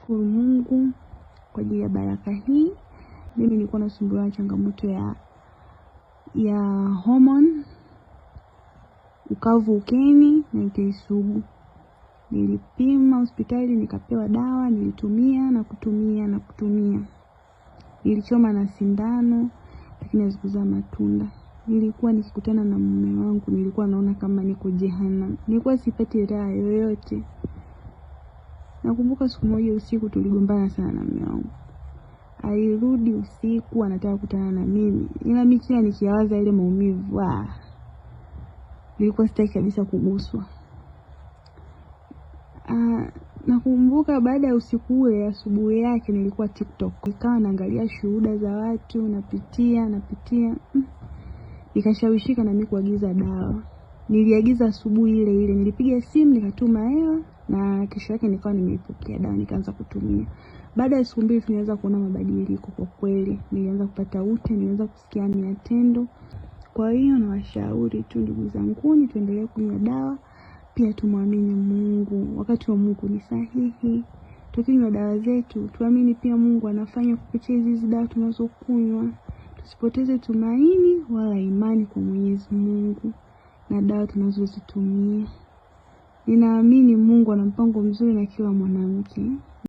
namshukuru Mungu kwa ajili ya baraka hii. Mimi nilikuwa nasumbuliwa na changamoto ya hormone, ukavu ukeni na UTI sugu. Nilipima hospitali, nikapewa dawa, nilitumia na kutumia. Nilichoma na sindano lakini hazikuzaa matunda. Nilikuwa nikikutana na mume wangu, nilikuwa naona kama niko jehanamu. Nilikuwa sipati raha yoyote. Nakumbuka siku moja usiku tuligombana sana na mume wangu. Alirudi usiku anataka kukutana na mimi. Ila mimi kila nikiwaza ile maumivu, nilikuwa sitaki kabisa kuguswa. Nakumbuka baada ya usiku ule, asubuhi yake nilikuwa TikTok. Nikawa naangalia shuhuda za watu, napitia. Nikashawishika na mimi kuagiza dawa. Niliagiza asubuhi ile, nilipiga simu nikatuma hela na kesho yake nikawa nimeipokea dawa nikaanza kutumia. Baada ya siku 2 tulianza kuona mabadiliko kwa kweli. Nilianza kupata ute, nilianza kusikia hamu ya tendo. Kwa hiyo nawashauri tu ndugu zangu, tuendelee kunywa dawa. Pia tumwamini Mungu. Wakati wa Mungu ni sahihi. Tukinywa dawa zetu, tuamini pia Mungu anafanya kupitia hizi dawa tunazokunywa. Tusipoteze tumaini wala imani kwa Mwenyezi Mungu na dawa tunazozitumia. Ninaamini Mungu ana mpango mzuri na kila mwanamke.